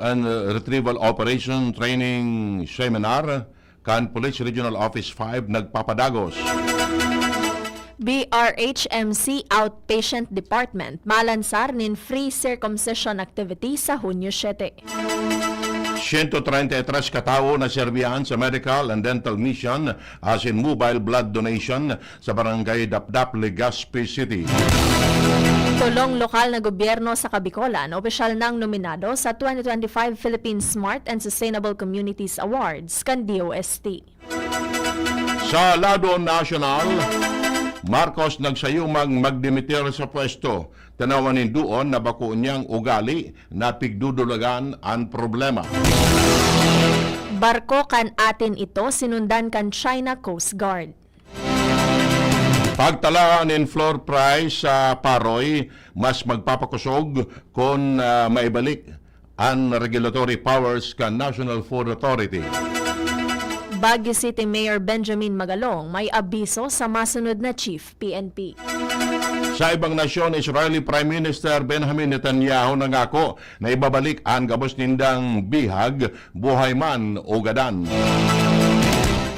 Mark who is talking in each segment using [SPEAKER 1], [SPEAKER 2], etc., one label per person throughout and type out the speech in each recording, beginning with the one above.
[SPEAKER 1] and Retrieval Operation Training Seminar kan Police Regional Office 5 nagpapadagos.
[SPEAKER 2] BRHMC Outpatient Department malansar nin free circumcision activity sa Hunyo 7.
[SPEAKER 1] 133 katao na serbihan sa medical and dental mission as in mobile blood donation sa barangay Dapdap, Legazpi City.
[SPEAKER 2] Tulong lokal na gobyerno sa Kabicolan, opisyal nang nominado sa 2025 Philippine Smart and Sustainable Communities Awards kan DOST.
[SPEAKER 1] Sa lado national, Marcos nagsayumang magdimitir sa pwesto. Tanawanin doon na bako niyang ugali na pigdudulagan ang problema.
[SPEAKER 2] Barko kan atin ito sinundan kan China Coast Guard.
[SPEAKER 1] Pagtalaan in floor price sa Paroy, mas magpapakusog kung maibalik ang regulatory powers ka National Food Authority.
[SPEAKER 2] Baguio City Mayor Benjamin Magalong may abiso sa masunod na Chief PNP.
[SPEAKER 1] Sa ibang nasyon, Israeli Prime Minister Benjamin Netanyahu nangako na ibabalik ang gabos nindang bihag, buhay man o gadan.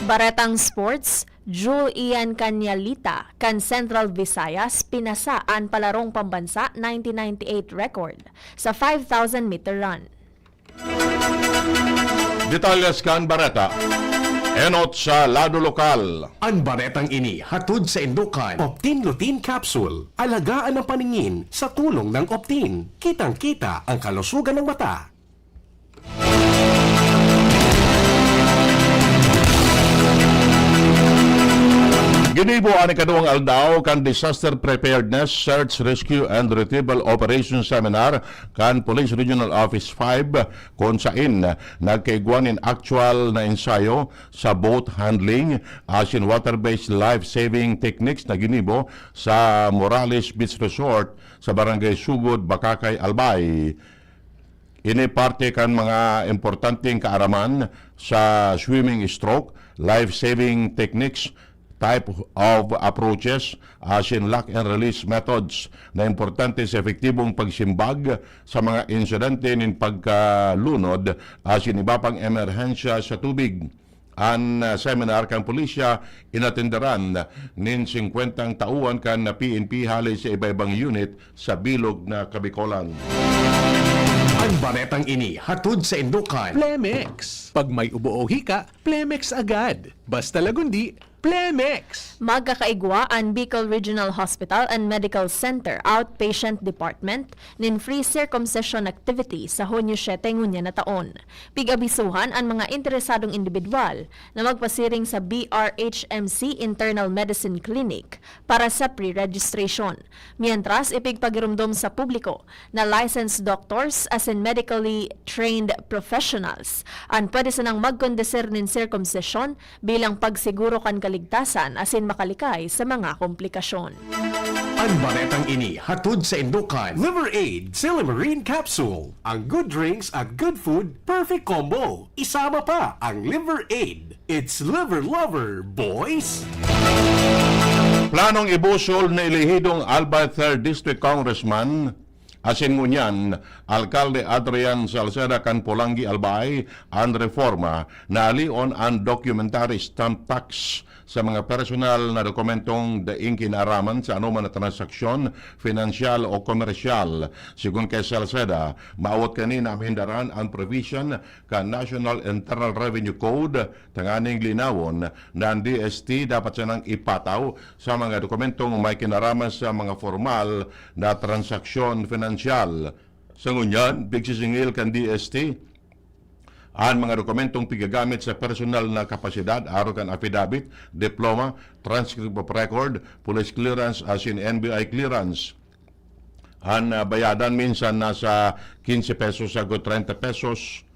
[SPEAKER 2] Baretang Sports, Julian Canyalita kan Central Visayas pinasa ang palarong pambansa 1998 record sa 5,000 meter run.
[SPEAKER 1] Detalyas kan Bareta. Enot sa lado lokal.
[SPEAKER 3] Ang baretang ini hatod sa Indukan Optin Lutein Capsule. Alagaan ang paningin sa tulong ng Optin. Kitang-kita ang kalusugan ng mata.
[SPEAKER 1] Ginibo ang ikaduhang aldaw kan Disaster Preparedness, Search, Rescue and Retrieval Operation Seminar kan Police Regional Office 5 kung saan nagkaiguan in actual na ensayo sa boat handling as in water-based life-saving techniques na ginibo sa Morales Beach Resort sa Barangay Sugod, Bakakay, Albay. Ini parte kan mga importanteng kaaraman sa swimming stroke, life-saving techniques, type of approaches as in lock and release methods na importante sa epektibong pagsimbag sa mga insidente ng pagkalunod as in iba pang emerhensya sa tubig. Ang seminar kang pulisya inatenderan nin 50 tauan kan na PNP halay sa iba-ibang unit sa bilog na Kabicolan.
[SPEAKER 3] Ang baretang ini hatod sa Indukan
[SPEAKER 4] Plemex. Pag may ubo o hika, Plemex agad. Basta lagundi, Plemex.
[SPEAKER 2] Magkakaigwa ang Bicol Regional Hospital and Medical Center Outpatient Department nin free circumcision activity sa Hunyo 7 ngunya na taon. Pig-abisuhan ang mga interesadong individual na magpasiring sa BRHMC Internal Medicine Clinic para sa pre-registration. Mientras ipigpagirumdom sa publiko na licensed doctors as in medically trained professionals ang pwede sanang magkondesir nin circumcision bilang pagsiguro kan kaligtasan asin makalikay sa mga komplikasyon.
[SPEAKER 3] Ang baretang ini hatod sa Indukan Liver Aid Silimarine Capsule. Ang good drinks at good food, perfect combo. Isama pa ang Liver Aid. It's liver lover, boys!
[SPEAKER 1] Planong ibusol na ilihidong Albay 3rd District Congressman asin ngunyan, Alkalde Adrian Salceda kan Pulangi Albay ang reforma na alion ang documentary stamp tax sa mga personal na dokumentong daing kinaraman sa anuman na transaksyon, finansyal o komersyal. Sigun kay Salceda, maawat kanina hindaran ang provision ka National Internal Revenue Code tanganing linawon na ang DST dapat sanang ipataw sa mga dokumentong may kinaraman sa mga formal na transaksyon finansyal. Sa ngunyan, bigsisingil kan DST ang mga dokumentong pigagamit sa personal na kapasidad, araw kan affidavit, diploma, transcript of record, police clearance as in NBI clearance. Ang bayadan minsan nasa 15 pesos hanggang 30 pesos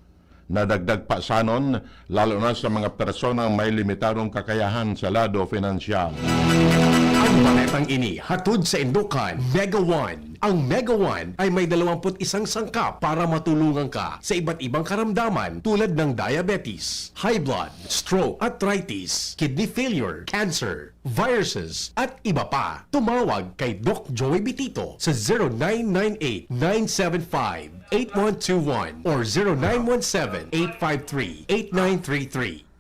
[SPEAKER 1] na dagdag pasanon, lalo na sa mga personang may limitadong kakayahan sa lado finansyal.
[SPEAKER 3] Ang Baletang ini hatod sa Indokan Mega One. Ang Mega One ay may 21 sangkap para matulungan ka sa iba't ibang karamdaman tulad ng diabetes, high blood, stroke, arthritis, kidney failure, cancer, viruses, at iba pa. Tumawag kay Doc Joey Bitito sa 0998-975-8121 or 0917-853-8933.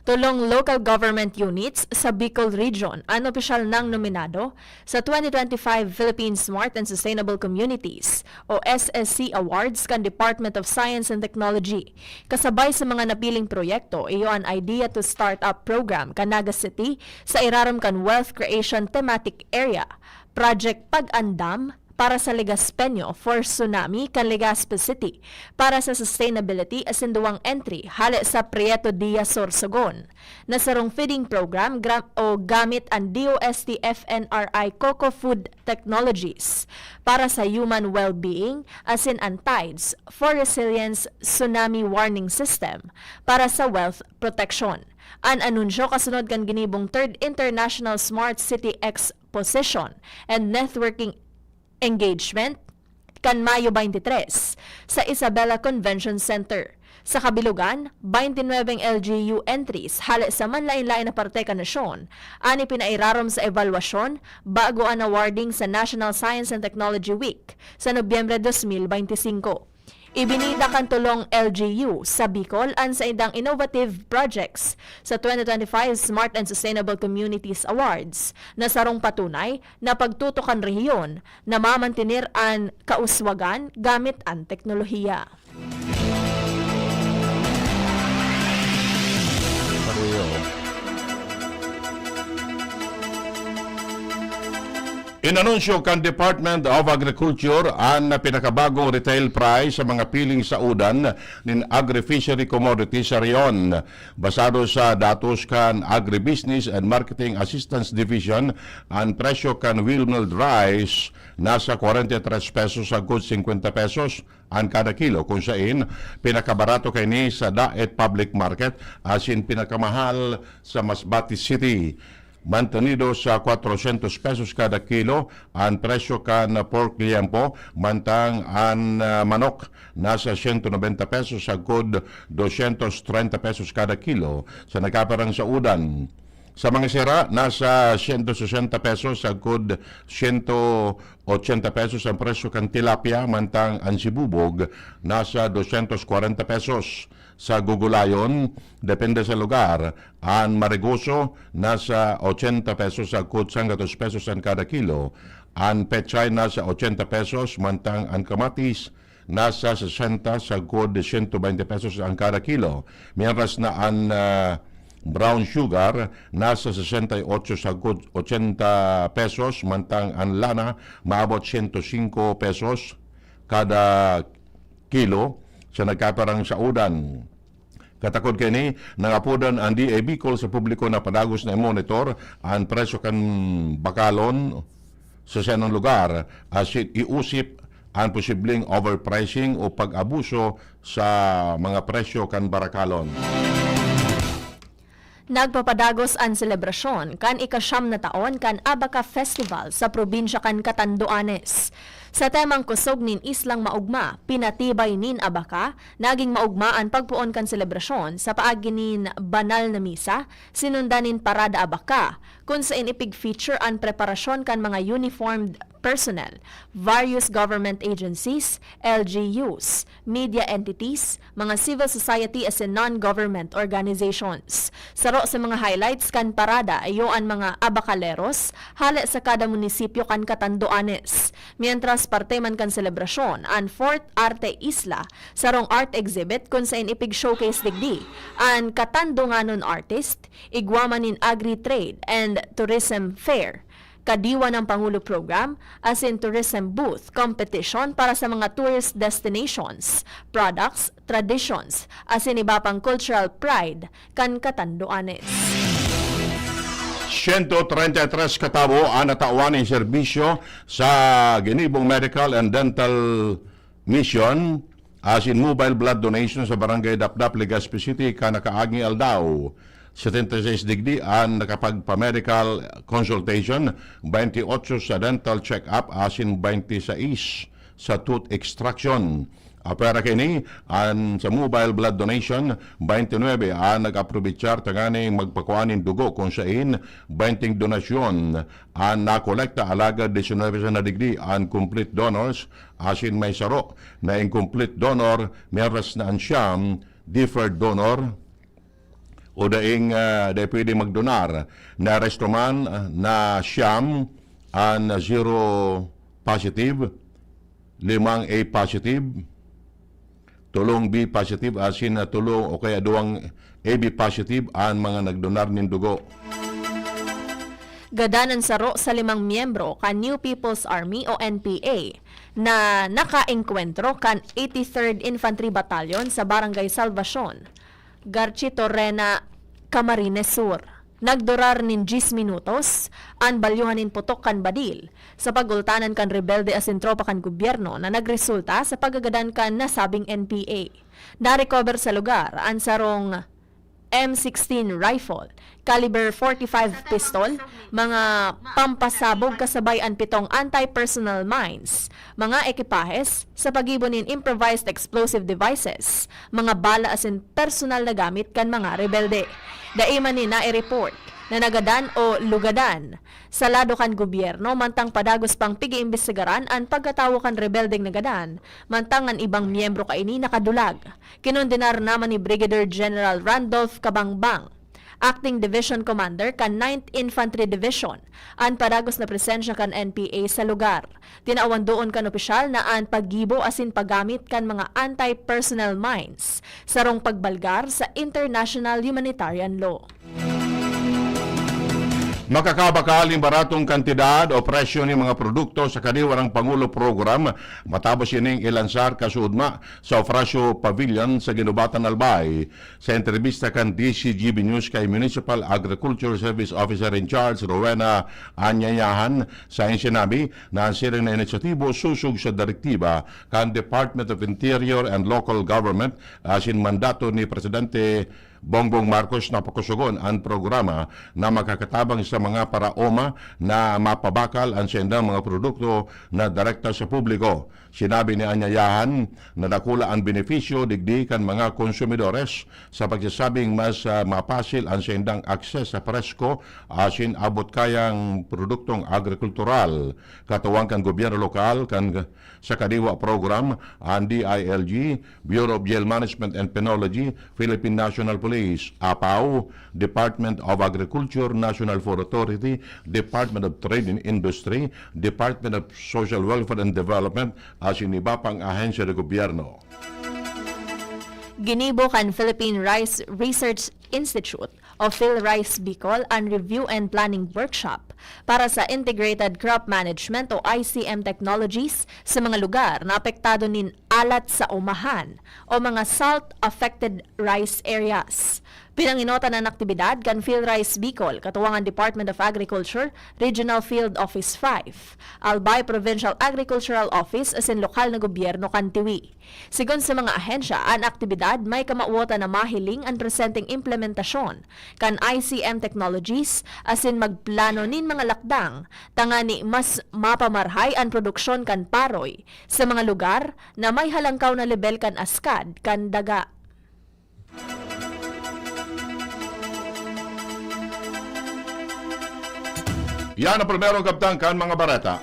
[SPEAKER 2] Tulong local government units sa Bicol Region ang opisyal ng nominado sa 2025 Philippine Smart and Sustainable Communities o SSC Awards kan Department of Science and Technology. Kasabay sa mga napiling proyekto, iyo ang Idea to Startup Program kan Naga City sa iraram kan Wealth Creation Thematic Area, Project Pag-andam para sa Legaspenyo for Tsunami kan Legazpi City para sa sustainability as in duwang entry hali sa Prieto Diaz Sorsogon. Nasarong feeding program o gamit ang DOST FNRI Coco Food Technologies para sa human well-being as in ang TIDES for Resilience Tsunami Warning System para sa wealth protection. An anunsyo kasunod kan ginibong 3rd International Smart City Exposition and Networking Engagement kan Mayo 23 sa Isabela Convention Center. Sa kabilugan, 29 LGU entries hali sa manlain-lain na parte kan nasyon ani pinairarom sa evaluasyon bago ang awarding sa National Science and Technology Week sa Nobyembre 2025. Ibinida kan tulong LGU sa Bicol ang sa idang innovative projects sa 2025 Smart and Sustainable Communities Awards na sarong patunay na pagtutukan rehiyon na mamantinir ang kauswagan gamit ang teknolohiya.
[SPEAKER 1] Inanunsyo kan Department of Agriculture ang pinakabagong retail price sa mga piling sa udan nin agri-fishery commodities sa riyon. Basado sa datos kan Agribusiness and Marketing Assistance Division, ang presyo kan wheel milled rice nasa 43 pesos hanggang 50 pesos ang kada kilo, kung saan pinakabarato kini sa Daet Public Market as in pinakamahal sa Masbate City. Mantenido sa 400 pesos kada kilo ang presyo kan pork liempo, mantang ang manok nasa 190 pesos hanggang 230 pesos kada kilo sa nagkaparang sa udan. Sa mga sira, nasa 160 pesos hanggang 180 pesos ang presyo kan tilapia, mantang ang sibubog nasa 240 pesos. Sa gugulayon, depende sa lugar, ang marigoso nasa 80 pesos hanggang 100 pesos ang kada kilo. Ang pechay nasa 80 pesos, mantang ang kamatis nasa 60 hanggang 120 pesos ang kada kilo. Mientras na ang brown sugar nasa 68 hanggang 80 pesos, mantang ang lana maabot 105 pesos kada kilo sa nagkaparang sa udan. Katakod kini nangapudan ang DA Bicol sa publiko na padagos na monitor ang presyo kan bakalon sa senong lugar as iusip ang posibleng overpricing o pag-abuso sa mga presyo kan barakalon.
[SPEAKER 2] Nagpapadagos ang selebrasyon kan ikasyam na taon kan Abaca Festival sa probinsya kan Catanduanes. Sa temang kusog nin Islang Maugma, pinatibay nin Abaca, naging maugma ang pagpuon kan selebrasyon sa paagi nin banal na misa, sinundanin Parada Abaca, kung saan ipig-feature ang preparasyon kan mga uniformed personnel, various government agencies, LGUs, media entities, mga civil society as in non-government organizations. Saro sa mga highlights kan parada ayo ang mga abacaleros, hali sa kada munisipyo kan Catanduanes. Mientras parte man kan selebrasyon, ang Fort Arte Isla, sarong art exhibit kung saan ipig-showcase digdi, ang Katandunganon artist, igwaman in agri-trade and tourism fair, kadiwa ng Pangulo Program as in tourism booth competition para sa mga tourist destinations, products, traditions, as in iba pang cultural pride kan Catanduanes.
[SPEAKER 1] 133 katabo ang natawan ng serbisyo sa Ginibong Medical and Dental Mission as in mobile blood donation sa Barangay Dapdap, Legazpi City, kanakaagi aldaw. 76 digdi ang nakapagpa-medical consultation, 28 sa dental check-up, asin 26 sa tooth extraction. Para kini an sa mobile blood donation 29 ang nag-aprobichar tangani magpakuanin dugo kung sain 20 donasyon ang nakolekta alaga 19 na digdi ang complete donors asin may saro na incomplete donor meras na ang siyam deferred donor o daing da pwede magdonar na restoman na siyam ang 0 positive 5 A positive tulong B positive asin na tulong o kaya duwang AB positive ang mga nagdonar nin dugo.
[SPEAKER 2] Gadanan saro sa 5 miyembro kan New People's Army o NPA na nakaengkwentro kan 83rd Infantry Battalion sa Barangay Salvacion, Garchitorena, Camarines Sur. Nagdurar nin 10 minutos, an balyuhanin putok kan badil sa pagultanan kan rebelde asin tropa kan gobyerno na nagresulta sa pagagadan kan nasabing NPA. Na-recover sa lugar ang sarong M16 rifle, caliber 45 pistol, mga pampasabog kasabay ang 7 anti-personnel mines, mga ekipahes sa pagibonin improvised explosive devices, mga bala asin personal na gamit kan mga rebelde. Daiman ni na-report na nagadan o lugadan sa lado kan gobyerno mantang padagos pang pigi-imbestigaran ang pagkatawo kan rebeldeng nagadan mantang ang ibang miyembro kaini nakadulag. Kinondenar naman ni Brigadier General Randolph Cabangbang, Acting Division Commander kan 9th Infantry Division, ang padagos na presensya kan NPA sa lugar. Tinaawan doon kan opisyal na ang paggibo asin paggamit kan mga anti-personnel mines sarong pagbalgar sa international humanitarian law.
[SPEAKER 1] Makakabakaling baratong kantidad o presyo ng mga produkto sa kaniwarang Pangulo Program matapos ining ilansar kasuudma sa Ofracio Pavilion sa Ginubatan, Albay. Sa entrevista kan DCGB News kay Municipal Agriculture Service Officer in Charge Rowena Anyayahan sa sinabi na ang siring na inisyatibo susug sa direktiba kan Department of Interior and Local Government asin mandato ni Presidente Bongbong Marcos na pakusugon ang programa na makakatabang sa mga paraoma na mapabakal ang sendang mga produkto na direkta sa publiko. Sinabi ni Anyayahan na dakula ang benepisyo digdi kan mga konsumidores sa pagsasabing mas mapasil ang sendang akses sa presko asin abot kayang produktong agrikultural. Katuwang kan gobyerno lokal kan sa kadiwa program ang DILG, Bureau of Jail Management and Penology, Philippine National Police, APAO, Department of Agriculture, National Food Authority, Department of Trade and Industry, Department of Social Welfare and Development, asin iba pang ahensya ng gobyerno.
[SPEAKER 2] Ginibo kan Philippine Rice Research Institute o PhilRice Bicol ang review and planning workshop para sa Integrated Crop Management o ICM technologies sa mga lugar na apektado nin alat sa umahan o mga salt-affected rice areas. Pinanginota ng aktibidad kan PhilRice Bicol, katuwang ang Department of Agriculture, Regional Field Office 5, Albay Provincial Agricultural Office asin lokal na gobyerno kan Tiwi. Sigon sa mga ahensya, ang aktibidad may kamauwata na mahiling ang presenteng implementasyon kan ICM technologies asin magplano nin mga lakdang tangani mas mapamarhay ang produksyon kan paroy sa mga lugar na may halangkaw na level kan askad kan daga.
[SPEAKER 1] Yan ang primerong kaptang kan mga barata.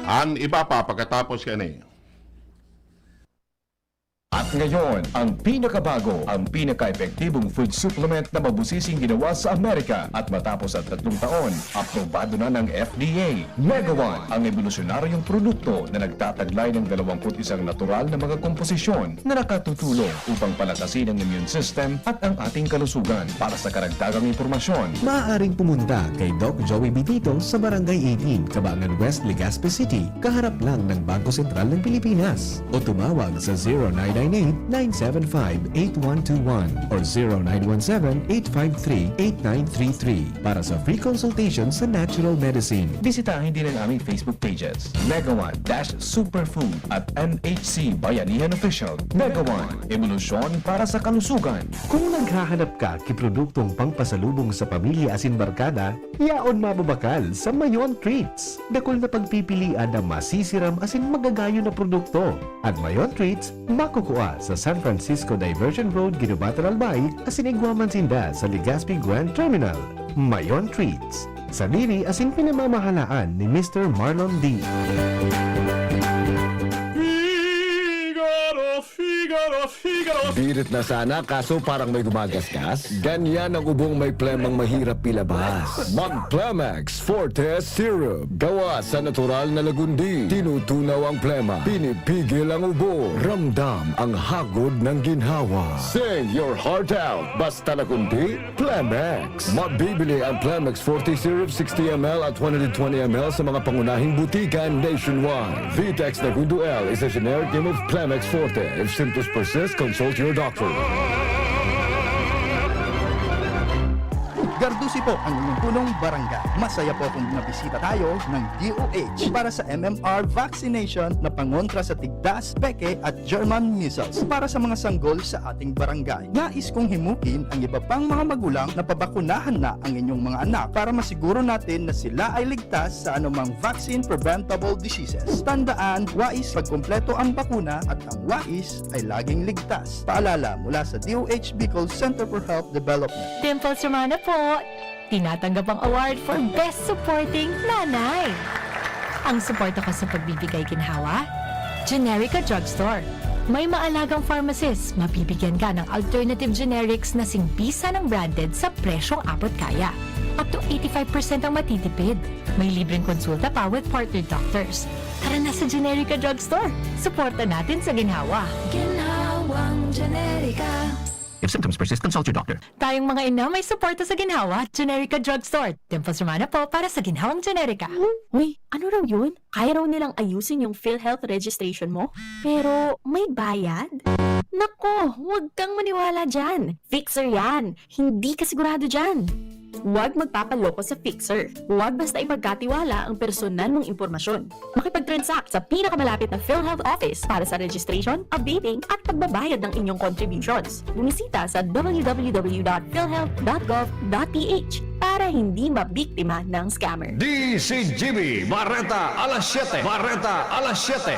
[SPEAKER 1] Ang iba pa pagkatapos kani.
[SPEAKER 5] At ngayon, ang pinakabago, ang pinaka-epektibong food supplement na mabusising ginawa sa Amerika at matapos ang 3 taon, aprobado na ng FDA. Mega One, ang evolusyonaryong produkto na nagtataglay ng 21 natural na mga komposisyon na nakatutulong upang palakasin ang immune system at ang ating kalusugan. Para sa karagdagang impormasyon,
[SPEAKER 6] maaaring pumunta kay Doc Joey Bitito sa Barangay 18, Cabangan West, Legazpi City, kaharap lang ng Bangko Sentral ng Pilipinas. O tumawag sa 0998-975-8121 or 0917-853-8933 para sa free consultation sa natural medicine.
[SPEAKER 5] Bisitahin din ang aming Facebook pages, Mega One Superfood at MHC Bayanihan Official. Mega One, ebolusyon para sa kalusugan.
[SPEAKER 3] Kung naghahanap ka kiproduktong pangpasalubong sa pamilya asin barkada, yaon mababakal sa Mayon Treats. Dakol na pagpipilian ng masisiram asin magagayo na produkto. At Mayon Treats, makukuha sa San Francisco Diversion Road, Ginubatan, Albay, asin Iguaman Sinda sa Legazpi Grand Terminal. Mayon Treats. Sarili asin pinamamahalaan ni Mr. Marlon D.
[SPEAKER 7] Birit na sana kaso parang may gumagasgas. Ganyan ang ubong may plemang mahirap ilabas. Mag-Plemex Forte Syrup. Gawa sa natural na lagundi. Tinutunaw ang plema. Pinipigil ang ubo. Ramdam ang hagod ng ginhawa. Sing your heart out. Basta lagundi, Plemex. Mabibili ang Plemex Forte Syrup 60ml at 120ml sa mga pangunahing butikan nationwide. Vitex Nagundo L is a generic name of Plemex Forte. If symptoms persist, consult your doctor.
[SPEAKER 8] Gardusi po ang inyong punong barangay. Masaya po kung nabisita tayo ng DOH para sa MMR vaccination na pangontra sa tigdas, peke at German measles para sa mga sanggol sa ating barangay. Nais kong himukin ang iba pang mga magulang na pabakunahan na ang inyong mga anak para masiguro natin na sila ay ligtas sa anumang vaccine preventable diseases. Tandaan, wais pagkumpleto ang bakuna at ang wais ay laging ligtas. Paalala mula sa DOH Bicol Center for Health Development.
[SPEAKER 9] Dimples Romana po, tinatanggap ang award for Best Supporting Nanay. Ang suporta ko sa pagbibigay ginhawa, Generica Drugstore. May maalagang pharmacist, mabibigyan ka ng alternative generics na singbisa ng branded sa presyong abot kaya. Up to 85% ang matitipid. May libreng konsulta pa with partner doctors. Tara na sa Generica Drugstore. Suporta natin sa ginhawa. Ginhawang Generica.
[SPEAKER 10] If symptoms persist, consult your doctor.
[SPEAKER 9] Tayong mga ina may suporta sa ginhawa, Generica Drugstore. Dimples Romana po para sa ginhawang Generica.
[SPEAKER 11] Uy, ano raw yun? Kaya raw nilang ayusin yung PhilHealth registration mo? Pero may bayad? Nako, huwag kang maniwala dyan. Fixer yan. Hindi ka sigurado dyan. Huwag magpapaloko sa fixer. Huwag basta ipagkatiwala ang personal mong impormasyon. Makipag-transact sa pinakamalapit na PhilHealth office para sa registration, updating at pagbabayad ng inyong contributions. Bumisita sa www.philhealth.gov.ph para hindi mabiktima ng scammer.
[SPEAKER 3] DCGB, Barreta, alas 7. Barreta, alas 7.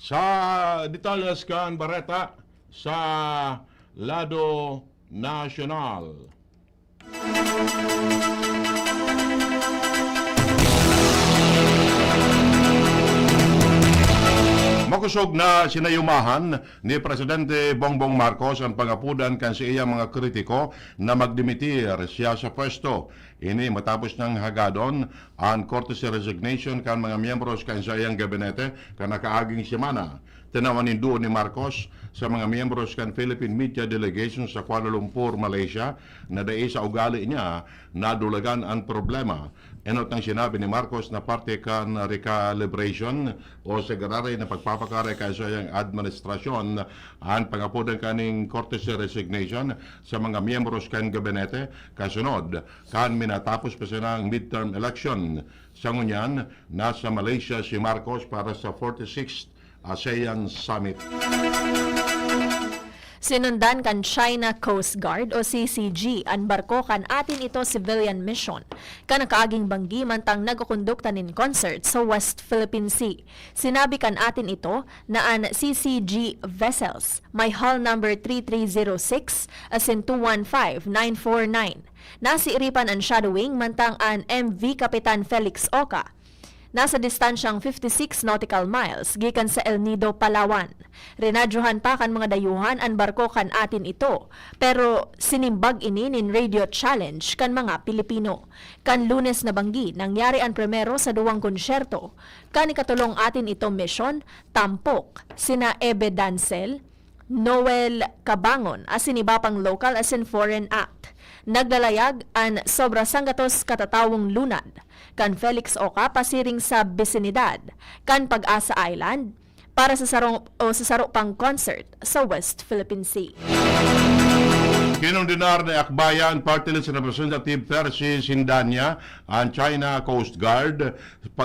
[SPEAKER 1] Sa detalyas kan Barreta sa Lado Nacional. Makusog na sinayumahan ni Presidente Bongbong Marcos ang pangapudan kan sa iyang mga kritiko na magdimitir siya sa pwesto. Ini matapos ng hagadon ang courtesy resignation kan mga miyembros kan sa iyang gabinete kan nakaaging semana. Tinawanin doon ni Marcos sa mga miyembros kan Philippine Media Delegation sa Kuala Lumpur, Malaysia na dahil sa ugali niya nadulagan ang problema. Enot ng sinabi ni Marcos na parte kan recalibration o segrare na pagpapakare ka sa iyang administrasyon ang pangapudan kaning courtesy resignation sa mga miyembros kan gabinete kasunod kan minatapos pa siya ng midterm election. Sa ngunyan, nasa Malaysia si Marcos para sa 46th ASEAN Summit.
[SPEAKER 2] Sinundan kan China Coast Guard o CCG ang barko kan atin ito civilian mission. Kan nakaaging banggi mantang nagkukondukta nin concert sa West Philippine Sea. Sinabi kan atin ito na ang CCG vessels may hull number 3306 asin 215949. Nasiiripan ang shadowing mantang ang MV Kapitan Felix Oca. Nasa distansyang 56 nautical miles gikan sa El Nido, Palawan. Renadyohan pa kan mga dayuhan ang barko kan atin ito, pero sinimbag ini nin radio challenge kan mga Pilipino. Kan Lunes na banggi, nangyari ang primero sa duwang konsyerto. Kan ikatulong atin ito mission, tampok, sina Ebe Dancel, Noel Cabangon, asin iba pang local asin foreign act. Naglalayag an sobra sanggatos katatawong lunad kan Felix Oca pasiring sa bisinidad kan Pag-asa Island para sa saro pang concert sa West Philippine Sea.
[SPEAKER 1] Kinundinar ni Akbayan Party List Representative Percy Sindanya ang China Coast Guard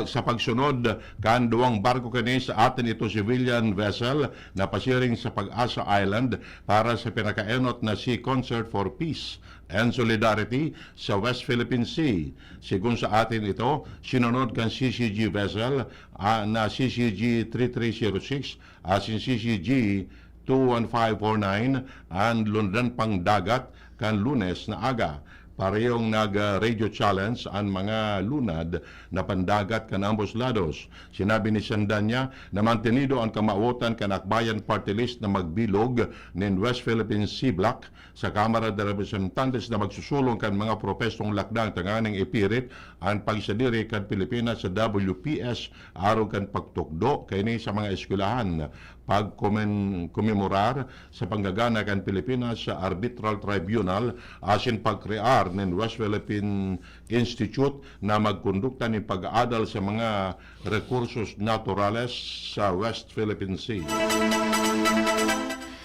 [SPEAKER 1] sa pagsunod kan duwang barko kini sa atin ito civilian vessel na pasiring sa Pag-asa Island para sa pinakaenot na Sea Concert for Peace and Solidarity sa West Philippine Sea. Sigun sa atin ito, sinunod kan CCG vessel na CCG 3306 asin CCG 21549 ang lundan pang dagat kan Lunes na aga. Parehong nag-radio challenge ang mga lunad na pandagat kan ambos lados. Sinabi ni Sandanya na mantenido ang kamauotan kan Akbayan Party List na magbilog ng West Philippine Sea Block sa Kamara de Representantes na magsusulong kan mga propestong lakdang tanganing ipirit ang pagsadiri kan Pilipinas sa WPS araw kan pagtukdo kini sa mga eskwelahan pagkomemorar sa panggagana kan Pilipinas sa Arbitral Tribunal asin pagkrear ng West Philippine Institute na magkondukta ni pag-aadal sa mga rekursos naturales sa West Philippine Sea.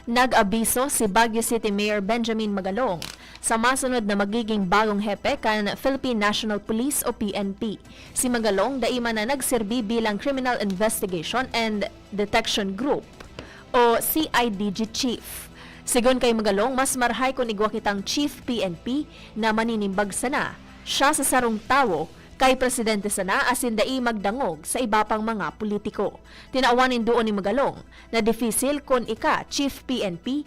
[SPEAKER 2] Nag-abiso si Baguio City Mayor Benjamin Magalong sa masunod na magiging bagong hepe kan Philippine National Police o PNP. Si Magalong daima na nagserbi bilang Criminal Investigation and Detection Group o CIDG Chief. Sigon kay Magalong, mas marhay kung igwa kitang Chief PNP na maninimbag sana. Siya sa sarong tawo kay Presidente sana asin dai magdangog sa iba pang mga politiko. Tinaawanin doon ni Magalong na difisil kung ika Chief PNP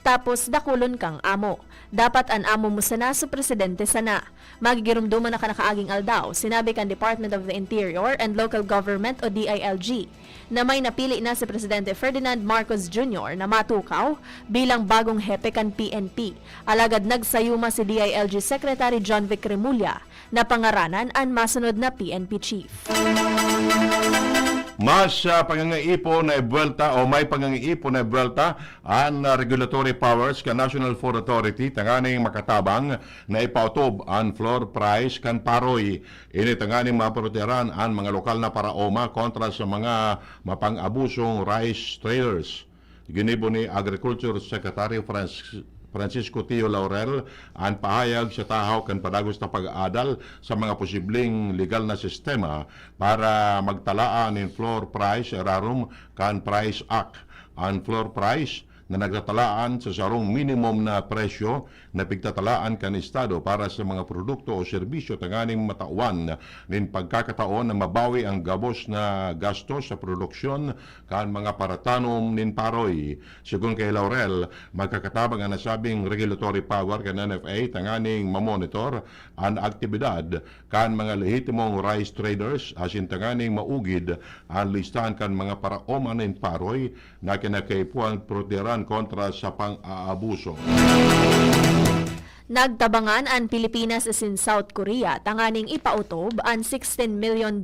[SPEAKER 2] tapos dakulon kang amo. Dapat an amo mo sana sa Presidente sana. Magigirumduman na kanakaaging aldaw, sinabi kan Department of the Interior and Local Government o DILG na may napili na si Presidente Ferdinand Marcos Jr. na matukaw bilang bagong hepe kan PNP. Alagad nagsayuma si DILG Secretary John Vic Remulla na pangaranan ang masunod na PNP Chief.
[SPEAKER 1] Mas pangangaipon na ibuelta o may pangangaipon na ibuelta ang regulatory powers ka National Food Authority tanganing makatabang na ipautob ang floor price kan paroy. Ini tanganing maproteran ang mga lokal na paraoma kontra sa mga mapang-abusong rice traders. Ginibo ni Agriculture Secretary Francisco Tio Laurel ang pahayag sa tahaw kan padagos na pag-aadal sa mga posibleng legal na sistema para magtalaan ng floor price rarum kan Price Act. Ang floor price na nagtatalaan sa sarong minimum na presyo na pigtatalaan kan Estado para sa mga produkto o serbisyo tanganing matauan nin pagkakataon na mabawi ang gabos na gasto sa produksyon kan mga paratanom nin paroy. Sigun kay Laurel, magkakatabang ang nasabing regulatory power kan NFA tanganing mamonitor ang aktibidad kan mga lehitimong rice traders asin tanganing maugid ang listahan kan mga paraoma nin paroy na kinakaipuan proteran kontra sa pang-aabuso.
[SPEAKER 2] Nagtabangan ang Pilipinas asin South Korea tanganing ipautob ang $16 million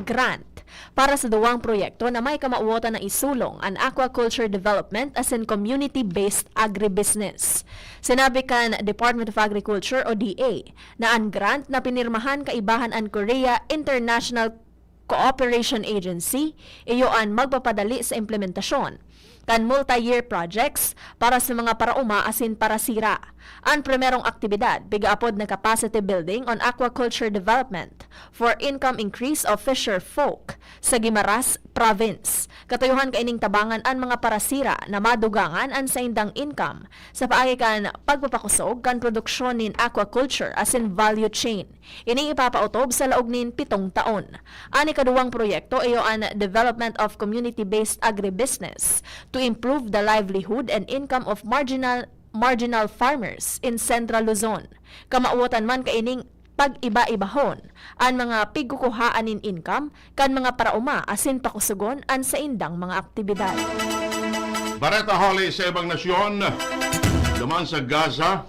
[SPEAKER 2] grant para sa duwang proyekto na may kamauotan na isulong ang aquaculture development asin community-based agribusiness. Sinabi kan Department of Agriculture o DA na ang grant na pinirmahan kaibahan ang Korea International Cooperation Agency iyo ang magpapadali sa implementasyon kan multi-year projects para sa mga parauma asin parasira. Ang primerong aktibidad, bigaapod na capacity building on aquaculture development for income increase of fisher folk sa Guimaras Province. Katayuhan kaining tabangan ang mga parasira na madugangan ang sa indang income sa paagi kan pagpapakusog kan produksyon nin aquaculture asin value chain. Ini ipapautob sa laog nin 7 taon. Ani kaduwang proyekto iyo ang development of community-based agribusiness to improve the livelihood and income of marginal farmers in Central Luzon. Kamauotan man kaining pag-iba-ibahon ang mga pigkukuhaan in income kan mga parauma asin pakusugon an sa indang mga aktibidad.
[SPEAKER 1] Bareta Holly sa ibang nasyon, duman sa Gaza,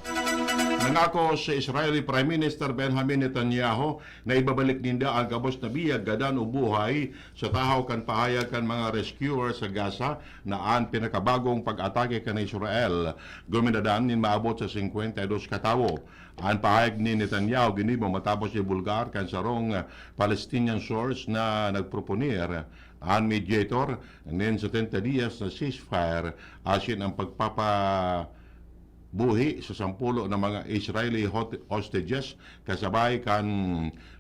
[SPEAKER 1] Nangako si Israeli Prime Minister Benjamin Netanyahu na ibabalik ninda ang kabos na biyag gadan o buhay sa tahaw kan pahayag kan mga rescuer sa Gaza na ang pinakabagong pag-atake kan Israel. Guminadan nin maabot sa 52 katawo. Ang pahayag ni Netanyahu ginibo matapos ibulgar kan sarong Palestinian source na nagproponir ang mediator nin 70 dias na ceasefire asin ang buhi sa 10 na mga Israeli hostages kasabay kan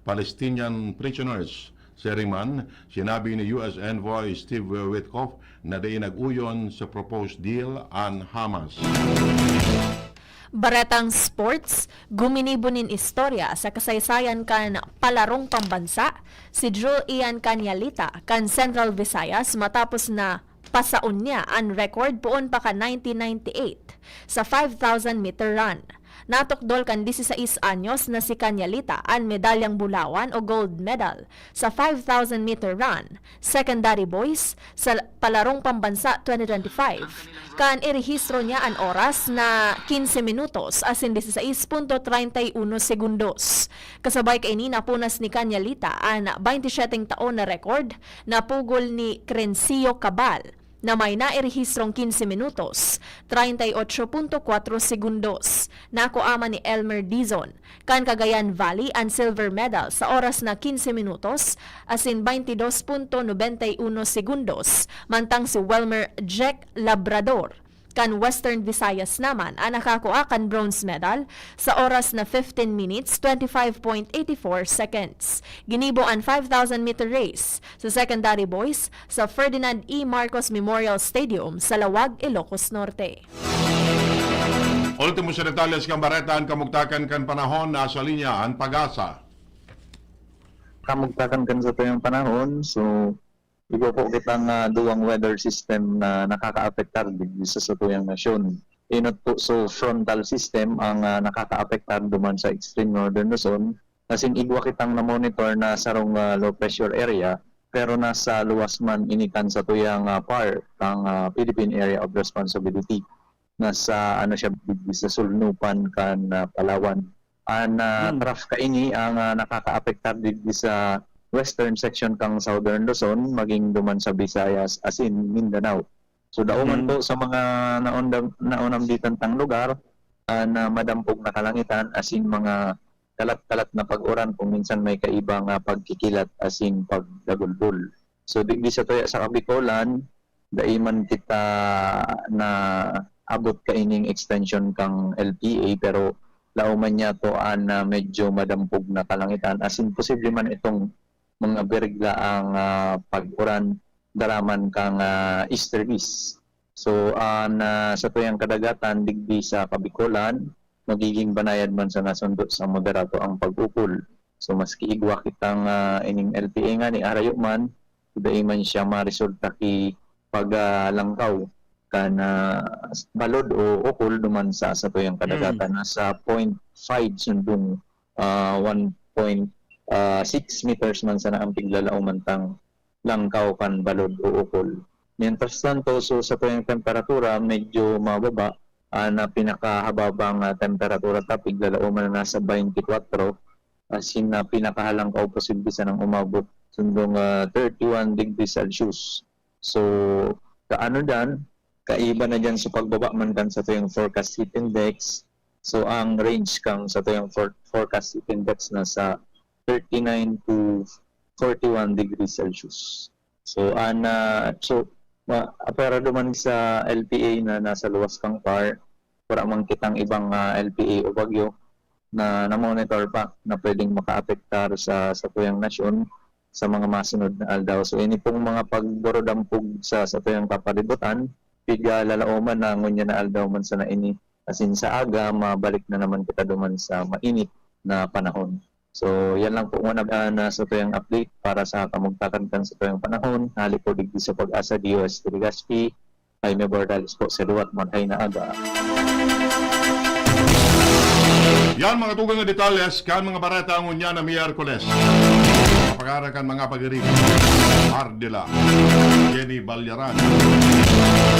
[SPEAKER 1] Palestinian prisoners. Seriman, sinabi ni US Envoy Steve Witkoff na di nag-uyon sa proposed deal ang Hamas.
[SPEAKER 2] Baretang sports, guminibunin istorya sa kasaysayan kan palarong pambansa si Drew Ian Canyalita kan Central Visayas matapos na pasaon niya ang record poon pa ka 1998 sa 5,000 meter run. Natukdol kan 16 anyos na si Canyalita ang medalyang bulawan o gold medal sa 5,000 meter run, secondary boys sa Palarong Pambansa 2025. Kan irehistro niya ang oras na 15 minutos asin 16.31 segundos. Kasabay kaini napunas ni Canyalita ang 27 taon na record na pugol ni Crencio Cabal na may nairehistrong 15 minutos, 38.4 segundos. Nakuama ni Elmer Dizon, kan Cagayan Valley ang silver medal sa oras na 15 minutos, asin 22.91 segundos, mantang si Welmer Jack Labrador, kan Western Visayas naman ang nakakuha kan bronze medal sa oras na 15 minutes 25.84 seconds. Ginibo ang 5,000 meter race sa secondary boys sa Ferdinand E. Marcos Memorial Stadium sa Lawag, Ilocos Norte.
[SPEAKER 1] Ultimo sa detalles kang baretan kamugtakan kan panahon nasa linya ang Pag-asa.
[SPEAKER 12] Kamugtakan kan sa tuyong panahon, so igo po kitang duwang weather system na nakaka-apektar sa tuyang nasyon. Inot po so frontal system ang nakaka-apektar duman sa extreme northern Luzon. Kasing igwa kitang na-monitor na sarong low pressure area pero nasa luwas man inikan sa tuyang part ng Philippine Area of Responsibility. Nasa siya sa sulnupan kan Palawan. Ang trough kaini ang nakaka-apektar sa western section kang Southern Luzon, maging duman sa Visayas, asin Mindanao. So dauman po sa mga naunam ditan tang lugar na madampog na kalangitan, asin mga kalat-kalat na pag-uran kung minsan may kaibang pagkikilat, asin pagdagulbul. So di sa toya sa Kabikolan, daiman kita na abot kaining extension kang LPA, pero lauman niya to na medyo madampog na kalangitan, asin posible man itong mga berigla ang pag-uran daraman kang easterlies. So sa tuyang kadagatan digdi sa Kabikolan, magiging banayad man sa nasundot sa moderato ang pag-ukol. So maski igwa kitang ining LPA nga ni arayo man, dai man siya maresulta ki paglangkaw kan balod o ukol duman sa tuyang kadagatan nasa 0.5 sundong 1.6 meters man sana ang piglalauman tang langkaw kan balod o ukol. Mientras tanto, so sa tuyang temperatura medyo mababa, na pinakahababang temperatura ta piglalauman na nasa 24, asin na pinakahalangkaw posible sa nang umabot sundong 31 degrees Celsius. So kaano dan, kaiba na dyan sa pagbaba man kan sa tuyang forecast heat index. So ang range kang sa tuyang forecast heat index na sa 39 to 41 degrees Celsius. So pero duman sa LPA na nasa luwas kang par, para man kitang ibang LPA o bagyo na monitor pa na pwedeng makaapektar sa tuyang nasyon sa mga masunod na aldaw. So ini pong mga pagdorodampog sa tuyang kapalibutan, piga lalauman na ngunya na aldaw man sa naini. Asin sa aga, mabalik na naman kita duman sa mainit na panahon. So, yan lang po muna na sa tuyang update para sa kamugtakan sa tuyang panahon. Hali po digdi sa Pag-asa, DOS Telegaspi, Jaime Bordales po sa Duwat Monhay na Aga.
[SPEAKER 1] Yan mga tugang nga detalles kan mga bareta ang unya na Miyerkules. Kapagarakan mga pag-irip. Ardila, Jenny Balyaran,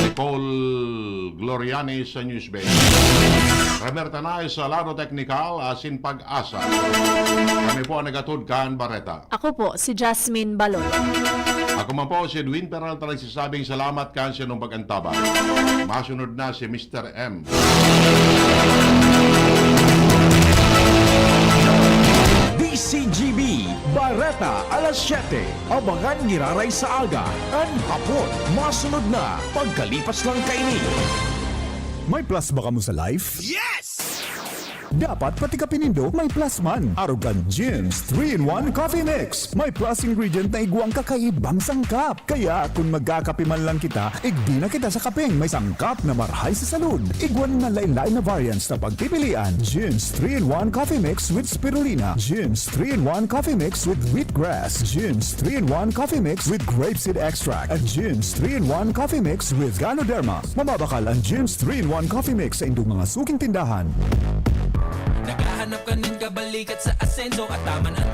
[SPEAKER 1] Nicole Gloriani sa Newsbay. Ramer Tanay sa Laro Technical, asin pag-asa. Kami po ang nagatudkan bareta.
[SPEAKER 2] Ako po, si Jasmine Balon.
[SPEAKER 1] Ako man po si Edwin Peralta nagsasabing salamat kansiya ng pag-antaba. Masunod na si Mr. M.
[SPEAKER 3] DCGB, Bareta, alas 7. Abangan ngiraray sa aga. Ang hapon, masunod na. Pagkalipas lang kaini.
[SPEAKER 13] May plus ba ka mo sa life? Yes! Dapat pati ka pinindo, may plus man. Arrogant Gyms 3-in-1 Coffee Mix. May plus ingredient na iguang kakaibang sangkap. Kaya kung magkakape man lang kita, igdi na kita sa kapeng may sangkap na marhay sa salud. Iguan na lain-lain na variants na pagpipilian. Gyms 3-in-1 Coffee Mix with Spirulina. Gyms 3-in-1 Coffee Mix with Wheatgrass. Gyms 3-in-1 Coffee Mix with Grapeseed Extract. At Gyms 3-in-1 Coffee Mix with Ganoderma. Mababakal ang Gyms 3-in-1 Coffee Mix sa indong mga suking tindahan.
[SPEAKER 10] Naghahanap ka ng kabalikat sa asenso at taman ang